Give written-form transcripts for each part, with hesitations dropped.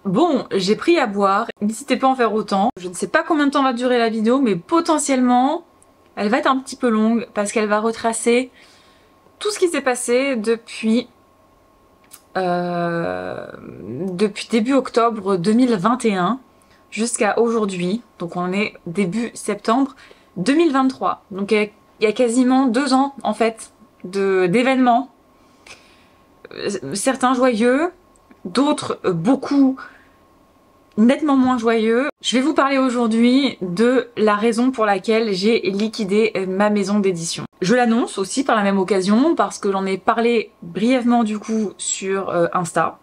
Bon, j'ai pris à boire, n'hésitez pas à en faire autant. Je ne sais pas combien de temps va durer la vidéo, mais potentiellement, elle va être un petit peu longue parce qu'elle va retracer tout ce qui s'est passé depuis début octobre 2021 jusqu'à aujourd'hui. Donc on est début septembre 2023. Donc il y a quasiment 2 ans en fait d'événements. Certains joyeux, d'autres beaucoup nettement moins joyeux. Je vais vous parler aujourd'hui de la raison pour laquelle j'ai liquidé ma maison d'édition. Je l'annonce aussi par la même occasion parce que j'en ai parlé brièvement du coup sur Insta,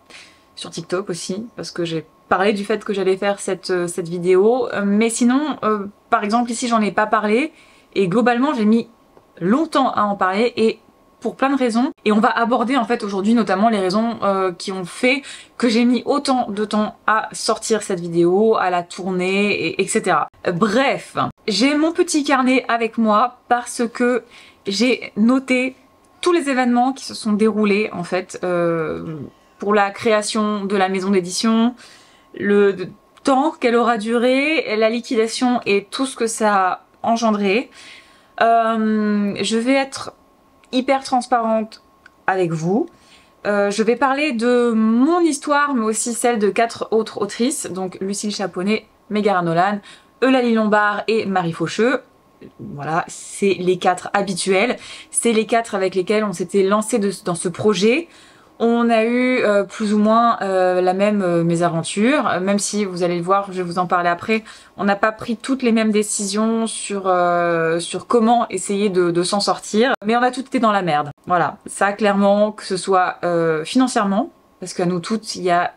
sur TikTok aussi, parce que j'ai parlé du fait que j'allais faire cette vidéo. Mais sinon, par exemple ici j'en ai pas parlé et globalement j'ai mis longtemps à en parler et pour plein de raisons, et on va aborder en fait aujourd'hui notamment les raisons qui ont fait que j'ai mis autant de temps à sortir cette vidéo, à la tourner, etc. Bref, j'ai mon petit carnet avec moi parce que j'ai noté tous les événements qui se sont déroulés en fait pour la création de la maison d'édition, le temps qu'elle aura duré, la liquidation et tout ce que ça a engendré. Je vais être hyper transparente avec vous. Je vais parler de mon histoire, mais aussi celle de 4 autres autrices, donc Lucille Chaponnet, Mégara Nolan, Eulalie Lombard et Marie Faucheux. Voilà, c'est les 4 habituels. C'est les 4 avec lesquels on s'était lancé dans ce projet. On a eu plus ou moins la même mésaventure, même si vous allez le voir, je vais vous en parler après, on n'a pas pris toutes les mêmes décisions sur comment essayer de s'en sortir, mais on a toutes été dans la merde. Voilà, ça clairement, que ce soit financièrement, parce qu'à nous toutes, il y a...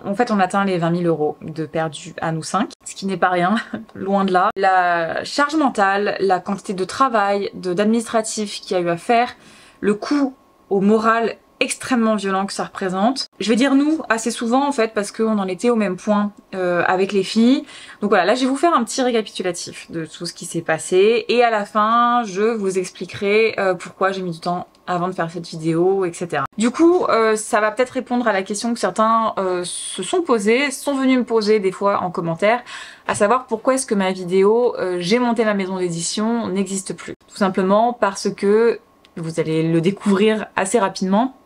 En fait, on atteint les 20 000 euros de perdu à nous 5, ce qui n'est pas rien, loin de là. La charge mentale, la quantité de travail, d'administratif qu'il y a eu à faire, le coût au moral extrêmement violent que ça représente. Je vais dire nous assez souvent en fait parce qu'on en était au même point avec les filles. Donc voilà, là je vais vous faire un petit récapitulatif de tout ce qui s'est passé et à la fin je vous expliquerai pourquoi j'ai mis du temps avant de faire cette vidéo, etc. Du coup, ça va peut-être répondre à la question que certains se sont posés, sont venus me poser des fois en commentaire, à savoir pourquoi est-ce que ma vidéo j'ai monté ma maison d'édition n'existe plus. Tout simplement parce que vous allez le découvrir assez rapidement.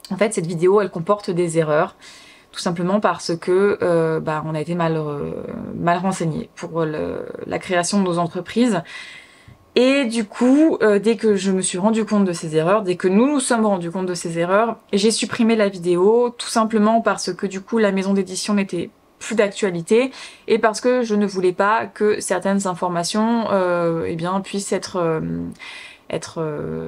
En fait, cette vidéo, elle comporte des erreurs, tout simplement parce que on a été mal renseigné pour la création de nos entreprises. Et du coup, dès que je me suis rendu compte de ces erreurs, dès que nous nous sommes rendus compte de ces erreurs, j'ai supprimé la vidéo, tout simplement parce que du coup, la maison d'édition n'était plus d'actualité et parce que je ne voulais pas que certaines informations puissent être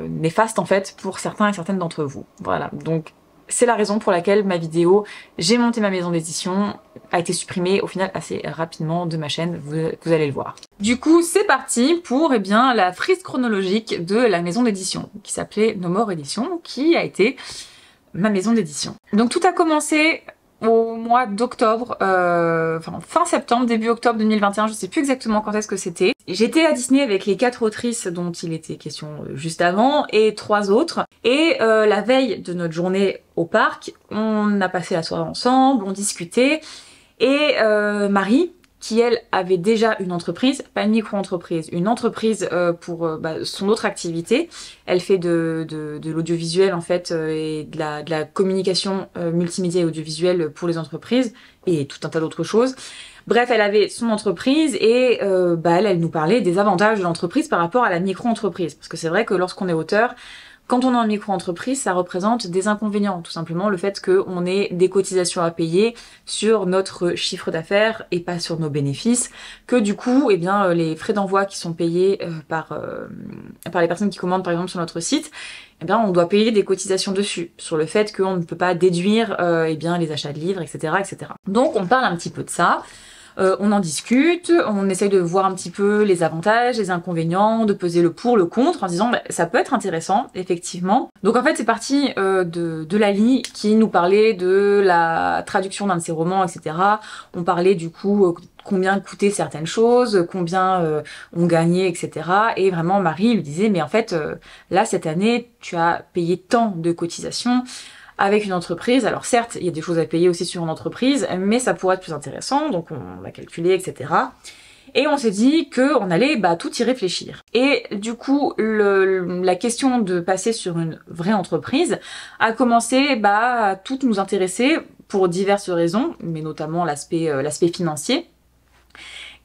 néfaste en fait pour certains et certaines d'entre vous. Voilà, donc c'est la raison pour laquelle ma vidéo j'ai monté ma maison d'édition a été supprimée au final assez rapidement de ma chaîne, vous allez le voir. Du coup c'est parti pour la frise chronologique de la maison d'édition qui s'appelait No More Édition, qui a été ma maison d'édition. Donc tout a commencé au mois d'octobre, fin septembre, début octobre 2021, je sais plus exactement quand est-ce que c'était. J'étais à Disney avec les 4 autrices dont il était question juste avant et 3 autres. Et la veille de notre journée au parc, on a passé la soirée ensemble, on discutait. Et Marie, qui elle avait déjà une entreprise, pas une micro-entreprise, une entreprise pour son autre activité. Elle fait de l'audiovisuel en fait et de la communication multimédia et audiovisuelle pour les entreprises et tout un tas d'autres choses. Bref, elle avait son entreprise et elle nous parlait des avantages de l'entreprise par rapport à la micro-entreprise. Parce que c'est vrai que lorsqu'on est auteur, quand on est en micro-entreprise, ça représente des inconvénients. Tout simplement le fait qu'on ait des cotisations à payer sur notre chiffre d'affaires et pas sur nos bénéfices. Que du coup, les frais d'envoi qui sont payés par les personnes qui commandent par exemple sur notre site, on doit payer des cotisations dessus. Sur le fait qu'on ne peut pas déduire les achats de livres, etc., etc. Donc on parle un petit peu de ça. On en discute, on essaye de voir un petit peu les avantages, les inconvénients, de peser le pour, le contre, en disant ça peut être intéressant, effectivement. Donc en fait c'est parti de Lali qui nous parlait de la traduction d'un de ses romans, etc. On parlait du coup combien coûtaient certaines choses, combien on gagnait, etc. Et vraiment Marie lui disait mais en fait là cette année tu as payé tant de cotisations, avec une entreprise. Alors certes, il y a des choses à payer aussi sur une entreprise, mais ça pourrait être plus intéressant, donc on a calculé, etc. Et on s'est dit qu'on allait tout y réfléchir. Et du coup, la question de passer sur une vraie entreprise a commencé à tout nous intéresser pour diverses raisons, mais notamment l'aspect financier.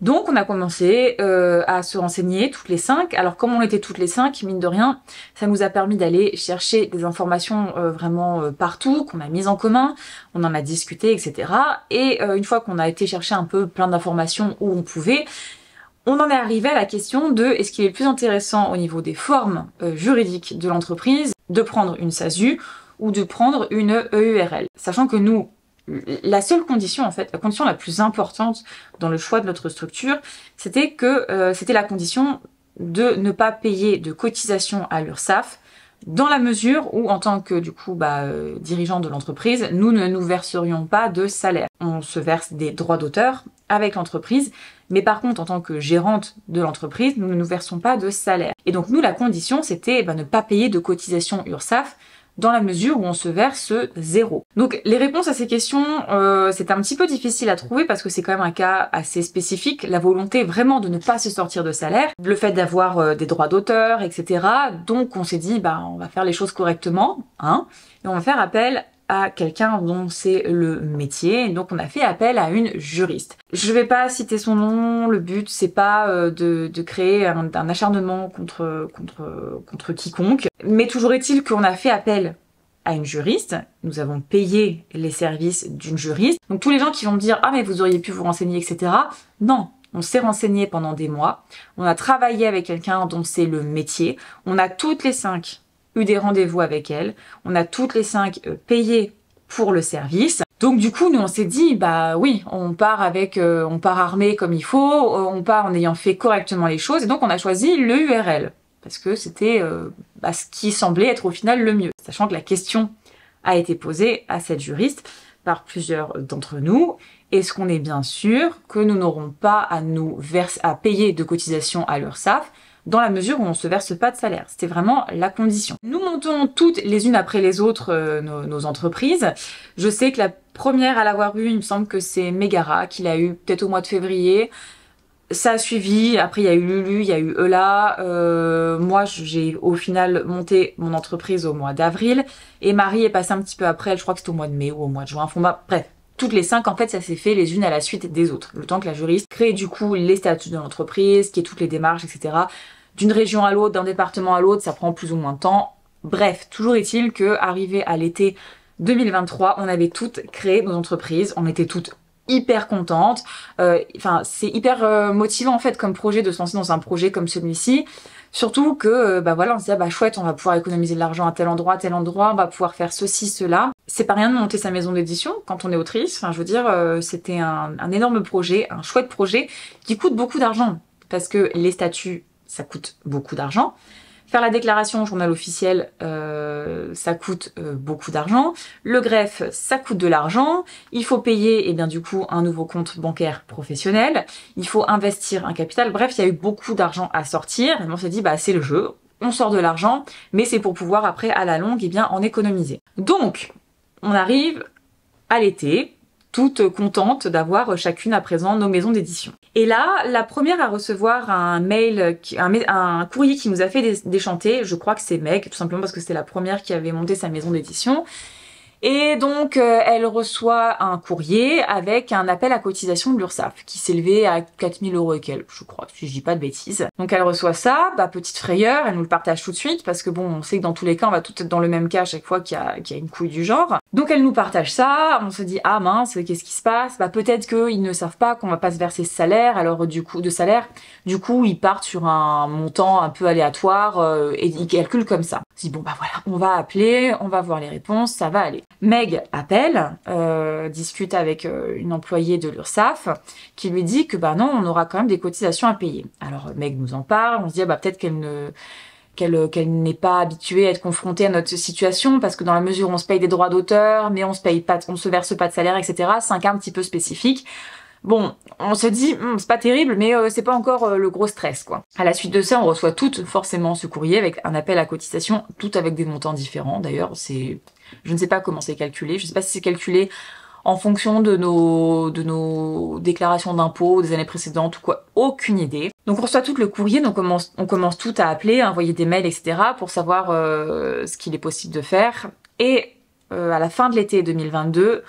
Donc on a commencé à se renseigner toutes les 5. Alors comme on était toutes les 5, mine de rien, ça nous a permis d'aller chercher des informations vraiment partout, qu'on a mises en commun, on en a discuté, etc. Et une fois qu'on a été chercher un peu plein d'informations où on pouvait, on en est arrivé à la question de est-ce qu'il est plus intéressant au niveau des formes juridiques de l'entreprise de prendre une SASU ou de prendre une EURL. Sachant que nous, la seule condition en fait, la condition la plus importante dans le choix de notre structure, c'était que c'était la condition de ne pas payer de cotisation à l'URSSAF dans la mesure où en tant que du coup dirigeant de l'entreprise, nous ne nous verserions pas de salaire. On se verse des droits d'auteur avec l'entreprise, mais par contre en tant que gérante de l'entreprise, nous ne nous versons pas de salaire. Et donc nous la condition c'était ne pas payer de cotisation URSSAF dans la mesure où on se verse 0. Donc les réponses à ces questions, c'est un petit peu difficile à trouver parce que c'est quand même un cas assez spécifique, la volonté vraiment de ne pas se sortir de salaire, le fait d'avoir des droits d'auteur, etc. Donc on s'est dit, on va faire les choses correctement, et on va faire appel à quelqu'un dont c'est le métier, donc on a fait appel à une juriste. Je vais pas citer son nom, le but c'est pas de créer un acharnement contre quiconque, mais toujours est-il qu'on a fait appel à une juriste, nous avons payé les services d'une juriste, donc tous les gens qui vont me dire « Ah mais vous auriez pu vous renseigner, etc. » Non, on s'est renseigné pendant des mois, on a travaillé avec quelqu'un dont c'est le métier, on a toutes les 5 eu des rendez-vous avec elle, on a toutes les 5 payé pour le service. Donc du coup, nous on s'est dit, oui, on part armé comme il faut, on part en ayant fait correctement les choses, et donc on a choisi le URL, parce que c'était ce qui semblait être au final le mieux. Sachant que la question a été posée à cette juriste par plusieurs d'entre nous, est-ce qu'on est bien sûr que nous n'aurons pas à payer de cotisation à l'URSSAF, dans la mesure où on se verse pas de salaire. C'était vraiment la condition. Nous montons toutes les unes après les autres nos entreprises. Je sais que la première à l'avoir eu, il me semble que c'est Megara, qui l'a eu peut-être au mois de février. Ça a suivi, après il y a eu Lulu, il y a eu Eula. Moi j'ai au final monté mon entreprise au mois d'avril. Et Marie est passée un petit peu après, je crois que c'était au mois de mai ou au mois de juin. Enfin, bref. Toutes les 5, en fait, ça s'est fait les unes à la suite des autres. Le temps que la juriste crée du coup les statuts de l'entreprise, qui est toutes les démarches, etc. D'une région à l'autre, d'un département à l'autre, ça prend plus ou moins de temps. Bref, toujours est-il que arrivé à l'été 2023, on avait toutes créé nos entreprises, on était toutes hyper contentes. C'est hyper motivant en fait comme projet de se lancer dans un projet comme celui-ci. Surtout que on se dit chouette, on va pouvoir économiser de l'argent à tel endroit, on va pouvoir faire ceci, cela. C'est pas rien de monter sa maison d'édition quand on est autrice. Enfin, je veux dire, c'était un énorme projet, un chouette projet qui coûte beaucoup d'argent parce que les statuts ça coûte beaucoup d'argent. Faire la déclaration au journal officiel, ça coûte beaucoup d'argent. Le greffe, ça coûte de l'argent. Il faut payer, du coup, un nouveau compte bancaire professionnel. Il faut investir un capital. Bref, il y a eu beaucoup d'argent à sortir. Et on s'est dit, c'est le jeu. On sort de l'argent, mais c'est pour pouvoir après, à la longue, en économiser. Donc, on arrive à l'été, toutes contentes d'avoir chacune à présent nos maisons d'édition. Et là, la première à recevoir un mail, un courrier qui nous a fait déchanter, je crois que c'est Meg, tout simplement parce que c'était la première qui avait monté sa maison d'édition. Et donc, elle reçoit un courrier avec un appel à cotisation de l'URSSAF qui s'élevait à 4 000 € et quelques, je crois, si je dis pas de bêtises. Donc elle reçoit ça, petite frayeur, elle nous le partage tout de suite parce que on sait que dans tous les cas, on va tout être dans le même cas à chaque fois qu'il y a une couille du genre. Donc elle nous partage ça, on se dit ah mince, qu'est-ce qui se passe? Peut-être qu'ils ne savent pas qu'on va pas se verser ce salaire, alors du coup ils partent sur un montant un peu aléatoire et ils calculent comme ça. On se dit on va appeler, on va voir les réponses, ça va aller. Meg appelle, discute avec une employée de l'URSSAF qui lui dit que non, on aura quand même des cotisations à payer. Alors Meg nous en parle, on se dit peut-être qu'elle n'est pas habituée à être confrontée à notre situation parce que dans la mesure où on se paye des droits d'auteur, mais on se verse pas de salaire, etc. C'est un cas un petit peu spécifique. Bon, on se dit, c'est pas terrible, mais c'est pas encore le gros stress, quoi. À la suite de ça, on reçoit toutes forcément ce courrier avec un appel à cotisation, tout avec des montants différents. D'ailleurs, je ne sais pas comment c'est calculé. Je sais pas si c'est calculé en fonction de nos déclarations d'impôts des années précédentes ou quoi. Aucune idée. Donc on reçoit tout le courrier, donc on commence tout à appeler, à envoyer des mails, etc. pour savoir ce qu'il est possible de faire. Et à la fin de l'été 2022,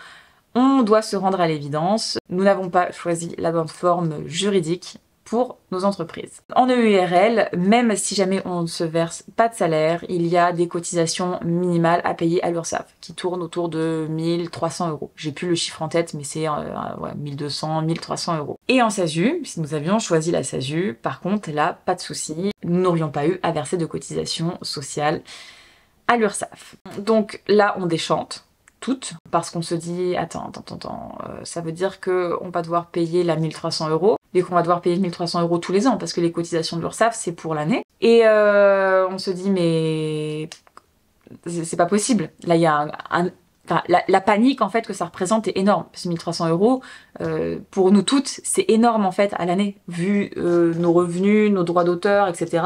on doit se rendre à l'évidence, nous n'avons pas choisi la bonne forme juridique pour nos entreprises. En EURL, même si jamais on ne se verse pas de salaire, il y a des cotisations minimales à payer à l'URSSAF qui tournent autour de 1300 €. J'ai plus le chiffre en tête, mais c'est 1200, 1300 €. Et en SASU, si nous avions choisi la SASU, par contre là, pas de souci, nous n'aurions pas eu à verser de cotisations sociales à l'URSSAF. Donc là, on déchante toutes, parce qu'on se dit, attends, ça veut dire qu'on va devoir payer la 1300 €, et qu'on va devoir payer 1300 € tous les ans, parce que les cotisations de l'URSSAF, c'est pour l'année. Et on se dit, mais c'est pas possible. Là, il y a enfin, la panique, en fait, que ça représente est énorme. Parce que 1300 €, pour nous toutes, c'est énorme, en fait, à l'année, vu nos revenus, nos droits d'auteur, etc.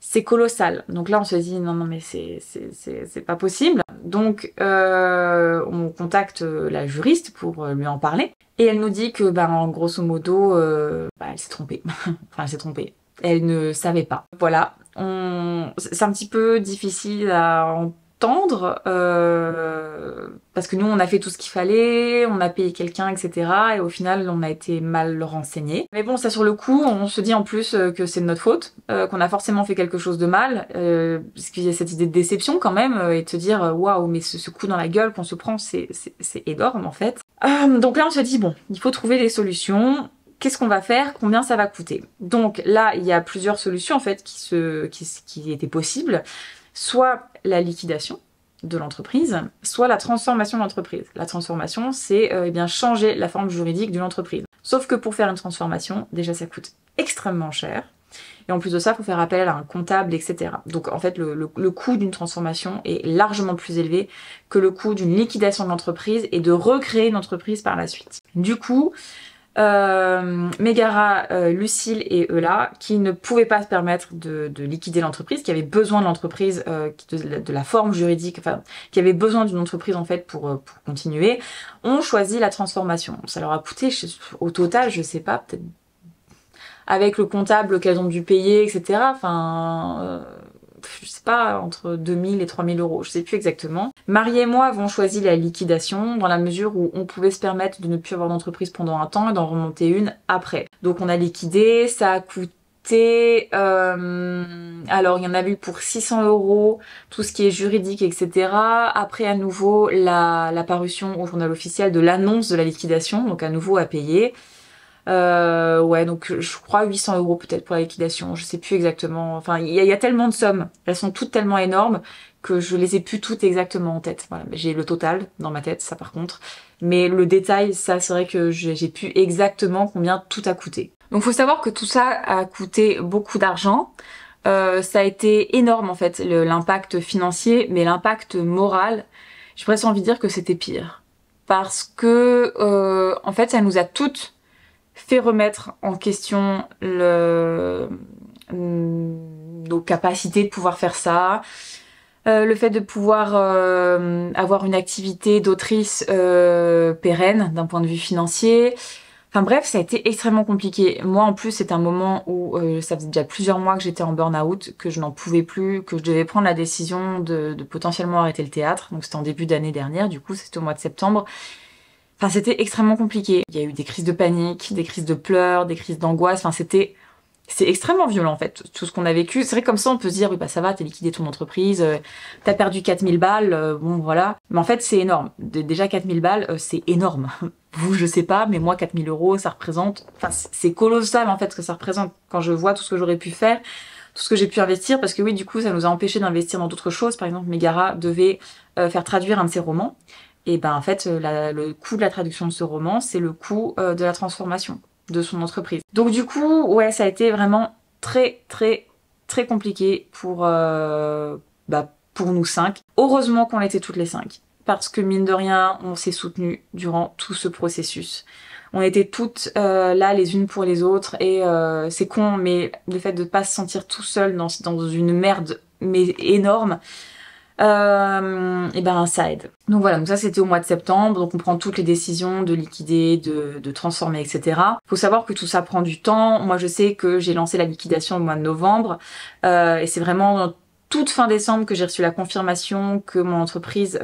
C'est colossal. Donc là, on se dit, non, mais c'est pas possible. Donc, on contacte la juriste pour lui en parler. Et elle nous dit que, en grosso modo, elle s'est trompée. Enfin, elle s'est trompée. Elle ne savait pas. Voilà. C'est un petit peu difficile à entendre, parce que nous, on a fait tout ce qu'il fallait, on a payé quelqu'un, etc. Et au final, on a été mal renseigné. Mais bon, ça sur le coup, on se dit en plus que c'est de notre faute, qu'on a forcément fait quelque chose de mal, parce qu'il y a cette idée de déception quand même, et de se dire, waouh, mais ce coup dans la gueule qu'on se prend, c'est énorme en fait. Donc là, on se dit, bon, il faut trouver des solutions. Qu'est-ce qu'on va faire? Combien ça va coûter? Donc là, il y a plusieurs solutions en fait qui étaient possibles. Soit la liquidation de l'entreprise, soit la transformation de l'entreprise. La transformation, c'est changer la forme juridique d'une entreprise. Sauf que pour faire une transformation, déjà ça coûte extrêmement cher. Et en plus de ça, il faut faire appel à un comptable, etc. Donc en fait, le coût d'une transformation est largement plus élevé que le coût d'une liquidation de l'entreprise et de recréer une entreprise par la suite. Du coup, Megara, Lucille et Eula, qui ne pouvaient pas se permettre de liquider l'entreprise, qui avaient besoin de l'entreprise, de la forme juridique, enfin, qui avaient besoin d'une entreprise en fait pour continuer, ont choisi la transformation. Ça leur a coûté, au total, je sais pas, peut-être avec le comptable qu'elles ont dû payer, etc. Enfin, je sais pas, entre 2000 et 3000 €, je sais plus exactement. Marie et moi avons choisi la liquidation dans la mesure où on pouvait se permettre de ne plus avoir d'entreprise pendant un temps et d'en remonter une après. Donc on a liquidé, ça a coûté, alors il y en a eu pour 600 €, tout ce qui est juridique, etc. Après à nouveau la parution au journal officiel de l'annonce de la liquidation, donc à nouveau à payer. Ouais, donc je crois 800 € peut-être pour la liquidation, je sais plus exactement. Enfin, il y a tellement de sommes, elles sont toutes tellement énormes que je les ai plus toutes exactement en tête. Voilà, j'ai le total dans ma tête, ça par contre. Mais le détail, ça c'est vrai que j'ai plus exactement combien tout a coûté. Donc faut savoir que tout ça a coûté beaucoup d'argent. Ça a été énorme en fait, l'impact financier, mais l'impact moral, j'ai presque envie de dire que c'était pire. Parce que en fait, ça nous a toutes fait remettre en question nos capacités de pouvoir faire ça, le fait de pouvoir avoir une activité d'autrice pérenne d'un point de vue financier. Enfin bref, ça a été extrêmement compliqué. Moi en plus, c'est un moment où ça faisait déjà plusieurs mois que j'étais en burn-out, que je n'en pouvais plus, que je devais prendre la décision de potentiellement arrêter le théâtre. Donc c'était en début d'année dernière, du coup c'était au mois de septembre. Enfin, c'était extrêmement compliqué. Il y a eu des crises de panique, des crises de pleurs, des crises d'angoisse. Enfin, c'est extrêmement violent en fait, tout ce qu'on a vécu. C'est vrai que comme ça, on peut se dire, oui bah ça va, t'as liquidé ton entreprise, t'as perdu 4000 balles, bon voilà. Mais en fait, c'est énorme. Déjà 4000 balles, c'est énorme. Vous, je sais pas, mais moi 4000 €, ça représente... Enfin, c'est colossal en fait ce que ça représente quand je vois tout ce que j'aurais pu faire, tout ce que j'ai pu investir, parce que oui, du coup, ça nous a empêché d'investir dans d'autres choses. Par exemple, Megara devait faire traduire un de ses romans. Et ben en fait, le coût de la traduction de ce roman, c'est le coût de la transformation de son entreprise. Donc du coup, ouais, ça a été vraiment très compliqué pour nous 5. Heureusement qu'on était toutes les 5, parce que mine de rien, on s'est soutenues durant tout ce processus. On était toutes là les unes pour les autres et c'est con, mais le fait de pas se sentir tout seul dans une merde mais énorme, et ben ça aide. Donc voilà, donc ça c'était au mois de septembre, donc on prend toutes les décisions de liquider, de transformer, etc. Faut savoir que tout ça prend du temps. Moi je sais que j'ai lancé la liquidation au mois de novembre, et c'est vraiment toute fin décembre que j'ai reçu la confirmation que mon entreprise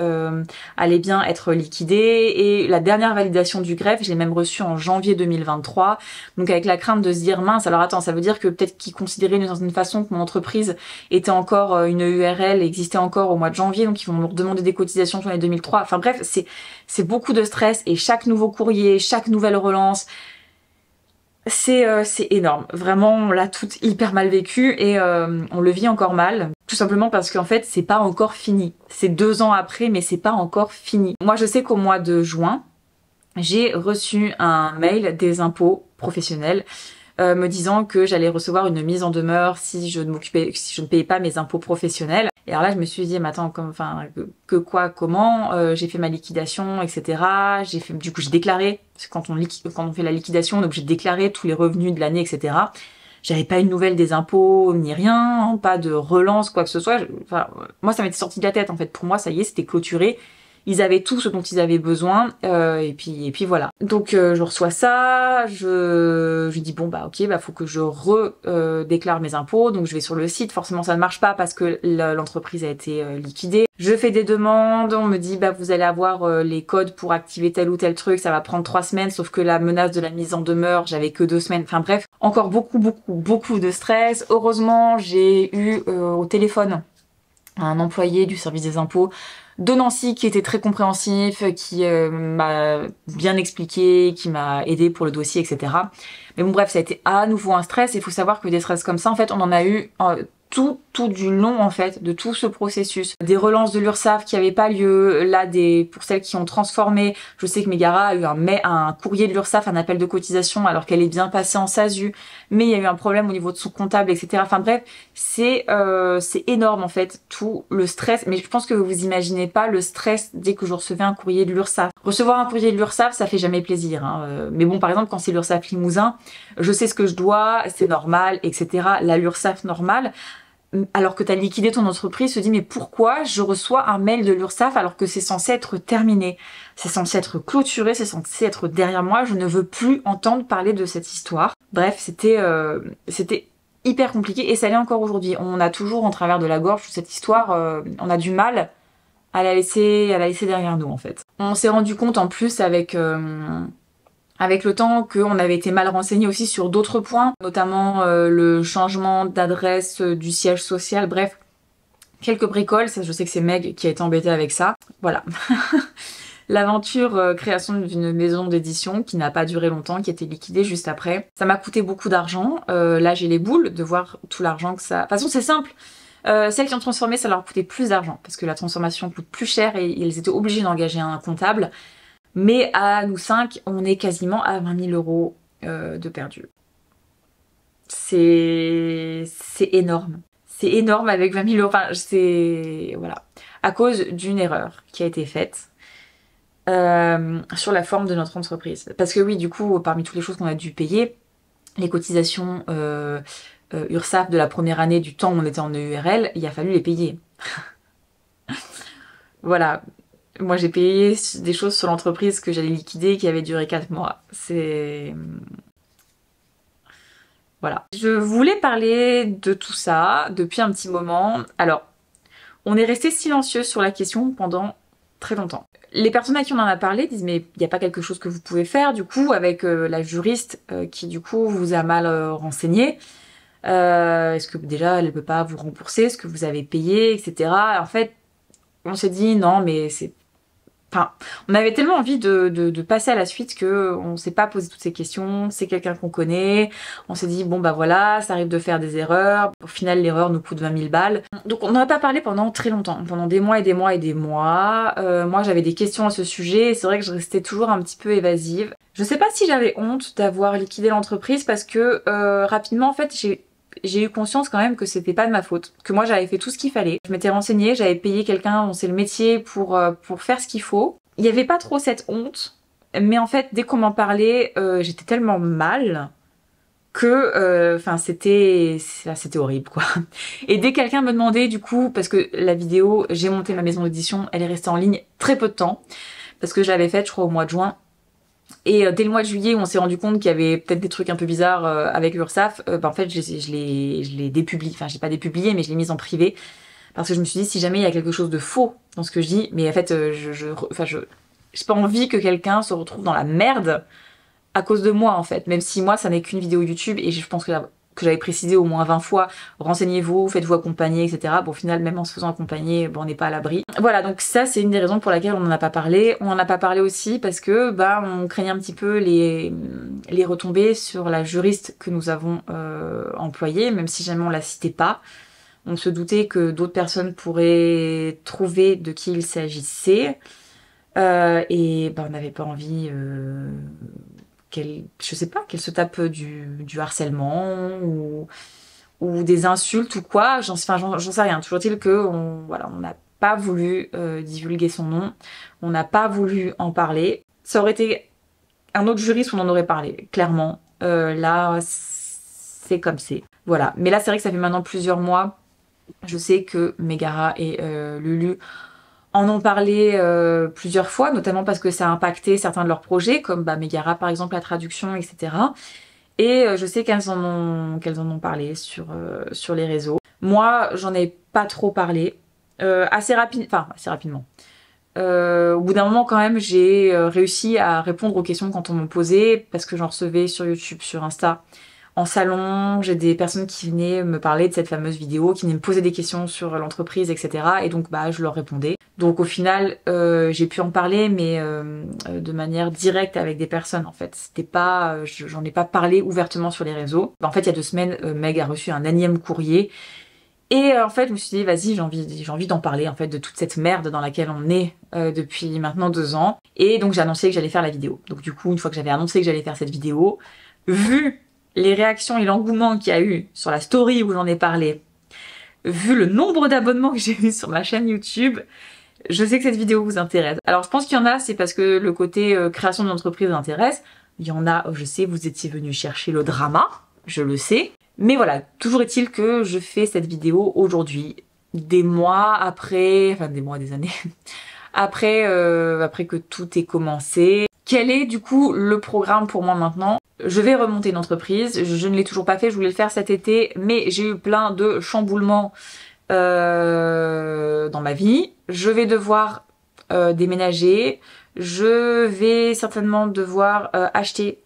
allait bien être liquidée, et la dernière validation du greffe, je l'ai même reçue en janvier 2023, donc avec la crainte de se dire mince, alors attends, ça veut dire que peut-être qu'ils considéraient d'une certaine façon que mon entreprise était encore une URL, existait encore au mois de janvier, donc ils vont me demander des cotisations sur les 2003, enfin bref, c'est beaucoup de stress, et chaque nouveau courrier, chaque nouvelle relance, c'est énorme. Vraiment, on l'a toute hyper mal vécu et on le vit encore mal. Tout simplement parce qu'en fait, c'est pas encore fini. C'est 2 ans après, mais c'est pas encore fini. Moi, je sais qu'au mois de juin, j'ai reçu un mail des impôts professionnels me disant que j'allais recevoir une mise en demeure si je ne payais pas mes impôts professionnels. Et alors là, je me suis dit, mais attends, comment j'ai fait ma liquidation, etc. Du coup, j'ai déclaré, parce que quand on fait la liquidation, on est obligé de déclarer tous les revenus de l'année, etc. J'avais pas une nouvelle des impôts, ni rien, hein, pas de relance, quoi que ce soit. Moi, ça m'était sorti de la tête, en fait. Pour moi, ça y est, c'était clôturé. Ils avaient tout ce dont ils avaient besoin, et puis voilà. Donc je reçois ça, je dis bon bah ok, bah faut que je déclare mes impôts, donc je vais sur le site, forcément ça ne marche pas parce que l'entreprise a été liquidée. Je fais des demandes, on me dit bah vous allez avoir les codes pour activer tel ou tel truc, ça va prendre 3 semaines, sauf que la menace de la mise en demeure, j'avais que 2 semaines, enfin bref, encore beaucoup de stress. Heureusement j'ai eu au téléphone un employé du service des impôts de Nancy qui était très compréhensif, qui m'a bien expliqué, qui m'a aidé pour le dossier, etc. Mais bon bref, ça a été à nouveau un stress. Il faut savoir que des stress comme ça, en fait, on en a eu tout du long en fait de tout ce processus. Des relances de l'URSSAF qui n'avaient pas lieu, là pour celles qui ont transformé, je sais que Megara a eu un courrier de l'URSSAF, un appel de cotisation alors qu'elle est bien passée en SASU, mais il y a eu un problème au niveau de son comptable, etc. Enfin bref, c'est énorme en fait, tout le stress, mais je pense que vous imaginez pas le stress dès que je recevais un courrier de l'URSSAF. Recevoir un courrier de l'URSSAF, ça fait jamais plaisir, hein. Mais bon, par exemple, quand c'est l'URSSAF Limousin, je sais ce que je dois, c'est normal, etc. La l'URSSAF normale, alors que tu as liquidé ton entreprise, se dit mais pourquoi je reçois un mail de l'URSSAF alors que c'est censé être terminé, c'est censé être clôturé, c'est censé être derrière moi, je ne veux plus entendre parler de cette histoire. Bref, c'était hyper compliqué et ça l'est encore aujourd'hui. On a toujours en travers de la gorge cette histoire, on a du mal à la laisser derrière nous en fait. On s'est rendu compte en plus avec le temps qu'on avait été mal renseigné aussi sur d'autres points, notamment le changement d'adresse du siège social, bref, quelques bricoles, ça je sais que c'est Meg qui a été embêtée avec ça, voilà. L'aventure création d'une maison d'édition qui n'a pas duré longtemps, qui a été liquidée juste après. Ça m'a coûté beaucoup d'argent, là j'ai les boules de voir tout l'argent que ça... De toute façon c'est simple, celles qui ont transformé ça leur coûtait plus d'argent, parce que la transformation coûte plus cher et ils étaient obligés d'engager un comptable. Mais à nous 5, on est quasiment à 20 000 € de perdu. C'est énorme. C'est énorme avec 20 000 €. Enfin, voilà. À cause d'une erreur qui a été faite sur la forme de notre entreprise. Parce que oui, du coup, parmi toutes les choses qu'on a dû payer, les cotisations URSSAF de la première année du temps où on était en EURL, il a fallu les payer. Voilà. Moi, j'ai payé des choses sur l'entreprise que j'allais liquider qui avait duré 4 mois. Voilà. Je voulais parler de tout ça depuis un petit moment. Alors, on est resté silencieux sur la question pendant très longtemps. Les personnes à qui on en a parlé disent mais il n'y a pas quelque chose que vous pouvez faire du coup avec la juriste qui du coup vous a mal renseigné. Est-ce que déjà elle ne peut pas vous rembourser ce que vous avez payé, etc. En fait, on s'est dit non mais c'est... Enfin, on avait tellement envie de passer à la suite que on s'est pas posé toutes ces questions, c'est quelqu'un qu'on connaît, on s'est dit bon bah voilà, ça arrive de faire des erreurs, au final l'erreur nous coûte 20 000 balles. Donc on n'en a pas parlé pendant très longtemps, pendant des mois et des mois et des mois. Moi j'avais des questions à ce sujet et c'est vrai que je restais toujours un petit peu évasive. Je sais pas si j'avais honte d'avoir liquidé l'entreprise parce que rapidement en fait j'ai eu conscience quand même que c'était pas de ma faute, que moi j'avais fait tout ce qu'il fallait. Je m'étais renseignée, j'avais payé quelqu'un dont c'est le métier pour faire ce qu'il faut. Il y avait pas trop cette honte, Mais en fait, dès qu'on m'en parlait, j'étais tellement mal que c'était horrible quoi. Et dès que quelqu'un me demandait du coup, parce que la vidéo, j'ai monté ma maison d'édition, elle est restée en ligne très peu de temps, parce que je l'avais faite je crois au mois de juin. Et dès le mois de juillet, on s'est rendu compte qu'il y avait peut-être des trucs un peu bizarres avec l'URSSAF. En fait, je l'ai dépublié. Enfin, j'ai pas dépublié, mais je l'ai mise en privé. Parce que je me suis dit, si jamais il y a quelque chose de faux dans ce que je dis, mais en fait, j'ai pas envie que quelqu'un se retrouve dans la merde à cause de moi, en fait. Même si moi, ça n'est qu'une vidéo YouTube, et je pense que j'avais précisé au moins 20 fois, renseignez-vous, faites-vous accompagner, etc. Bon, au final, même en se faisant accompagner, bon, on n'est pas à l'abri. Voilà, donc ça, c'est une des raisons pour laquelle on n'en a pas parlé. On n'en a pas parlé aussi parce que, on craignait un petit peu les retombées sur la juriste que nous avons employée, même si jamais on la citait pas. On se doutait que d'autres personnes pourraient trouver de qui il s'agissait. Et on n'avait pas envie qu'elle se tape du harcèlement ou des insultes ou quoi. J'en sais rien. Toujours est-il que on n'a pas voulu divulguer son nom. On n'a pas voulu en parler. Ça aurait été un autre juriste, on en aurait parlé, clairement. Là, c'est comme c'est. Voilà. Mais là, c'est vrai que ça fait maintenant plusieurs mois. Je sais que Megara et Lulu en ont parlé plusieurs fois, notamment parce que ça a impacté certains de leurs projets, comme Megara par exemple, la traduction, etc. Et je sais qu'elles en ont parlé sur les réseaux. Moi, j'en ai pas trop parlé, assez rapidement. Au bout d'un moment quand même, j'ai réussi à répondre aux questions quand on me posait, parce que j'en recevais sur YouTube, sur Insta. En salon, j'ai des personnes qui venaient me parler de cette fameuse vidéo, qui venaient me poser des questions sur l'entreprise, etc. Et donc je leur répondais. Donc au final, j'ai pu en parler, mais de manière directe avec des personnes en fait. C'était pas, j'en ai pas parlé ouvertement sur les réseaux. En fait, il y a 2 semaines, Meg a reçu un énième courrier. Et en fait, je me suis dit, vas-y, j'ai envie d'en parler en fait de toute cette merde dans laquelle on est depuis maintenant 2 ans. Et donc j'ai annoncé que j'allais faire la vidéo. Donc du coup, une fois que j'avais annoncé que j'allais faire cette vidéo, vu les réactions et l'engouement qu'il y a eu sur la story où j'en ai parlé, vu le nombre d'abonnements que j'ai eu sur ma chaîne YouTube, je sais que cette vidéo vous intéresse. Alors je pense qu'il y en a, c'est parce que le côté création d'entreprise intéresse. Il y en a, je sais, vous étiez venu chercher le drama, je le sais. Mais voilà, toujours est-il que je fais cette vidéo aujourd'hui, des mois après, enfin des mois, des années, après que tout ait commencé. Quel est du coup le programme pour moi maintenant? Je vais remonter une entreprise, je ne l'ai toujours pas fait, je voulais le faire cet été, mais j'ai eu plein de chamboulements dans ma vie. Je vais devoir déménager, je vais certainement devoir acheter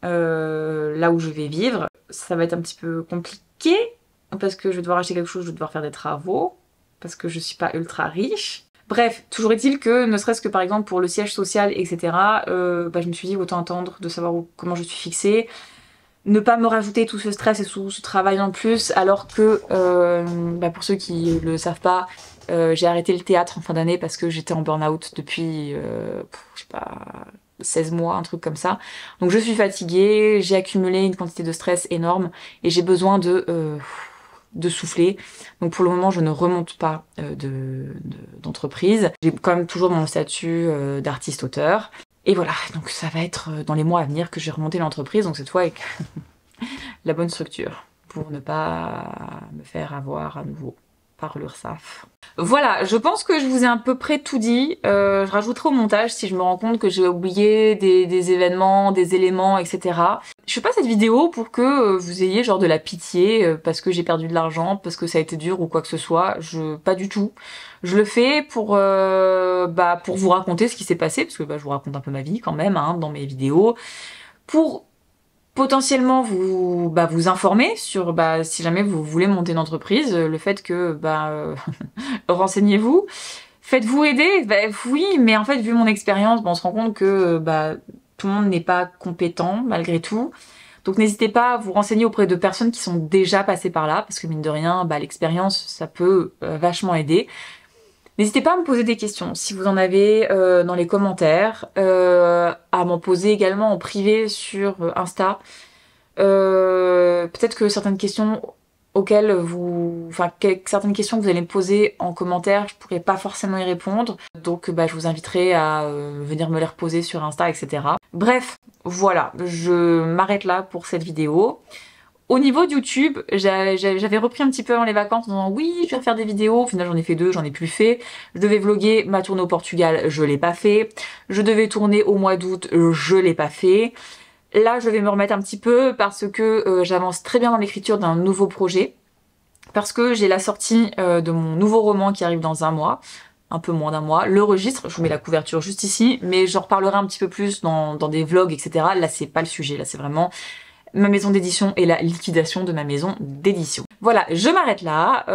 là où je vais vivre. Ça va être un petit peu compliqué parce que je vais devoir acheter quelque chose, je vais devoir faire des travaux parce que je suis pas ultra riche. Bref, toujours est-il que, ne serait-ce que par exemple pour le siège social, etc., je me suis dit autant attendre de savoir comment je suis fixée, ne pas me rajouter tout ce stress et tout ce travail en plus, alors que, pour ceux qui le savent pas, j'ai arrêté le théâtre en fin d'année parce que j'étais en burn-out depuis, je sais pas, 16 mois, un truc comme ça. Donc je suis fatiguée, j'ai accumulé une quantité de stress énorme et j'ai besoin de souffler. Donc pour le moment, je ne remonte pas d'entreprise. J'ai quand même toujours mon statut d'artiste-auteur. Et voilà, donc ça va être dans les mois à venir que j'ai remonté l'entreprise, donc cette fois avec la bonne structure, pour ne pas me faire avoir à nouveau par l'URSSAF. Voilà, je pense que je vous ai à peu près tout dit. Je rajouterai au montage si je me rends compte que j'ai oublié des événements, des éléments, etc. Je fais pas cette vidéo pour que vous ayez genre de la pitié parce que j'ai perdu de l'argent, parce que ça a été dur ou quoi que ce soit. Pas du tout. Je le fais pour vous raconter ce qui s'est passé, parce que je vous raconte un peu ma vie quand même dans mes vidéos, pour potentiellement vous informer sur si jamais vous voulez monter une entreprise, le fait que renseignez-vous, faites-vous aider. Oui, mais en fait vu mon expérience, on se rend compte que tout le monde n'est pas compétent malgré tout. Donc n'hésitez pas à vous renseigner auprès de personnes qui sont déjà passées par là, parce que mine de rien, l'expérience ça peut vachement aider. N'hésitez pas à me poser des questions si vous en avez dans les commentaires, à m'en poser également en privé sur Insta. Peut-être que certaines questions auxquelles certaines questions que vous allez me poser en commentaire, je pourrais pas forcément y répondre. Donc je vous inviterai à venir me les reposer sur Insta, etc. Bref, voilà, je m'arrête là pour cette vidéo. Au niveau de YouTube, j'avais repris un petit peu avant les vacances en disant oui, je vais refaire des vidéos. Au final, j'en ai fait 2, j'en ai plus fait. Je devais vlogger ma tournée au Portugal, je l'ai pas fait. Je devais tourner au mois d'août, je l'ai pas fait. Là, je vais me remettre un petit peu parce que j'avance très bien dans l'écriture d'un nouveau projet. Parce que j'ai la sortie de mon nouveau roman qui arrive dans un mois. Un peu moins d'un mois. Le registre, je vous mets la couverture juste ici, mais j'en reparlerai un petit peu plus dans des vlogs, etc. Là, c'est pas le sujet, là, c'est vraiment ma maison d'édition et la liquidation de ma maison d'édition. Voilà, je m'arrête là.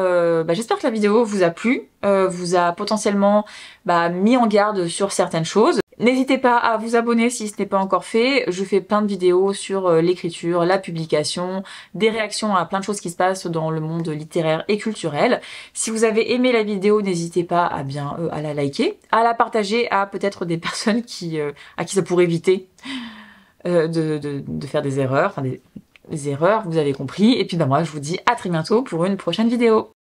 J'espère que la vidéo vous a plu, vous a potentiellement mis en garde sur certaines choses. N'hésitez pas à vous abonner si ce n'est pas encore fait. Je fais plein de vidéos sur l'écriture, la publication, des réactions à plein de choses qui se passent dans le monde littéraire et culturel. Si vous avez aimé la vidéo, n'hésitez pas à la liker, à la partager à peut-être des personnes à qui ça pourrait éviter de faire des erreurs, des erreurs, vous avez compris. Et puis moi je vous dis à très bientôt pour une prochaine vidéo.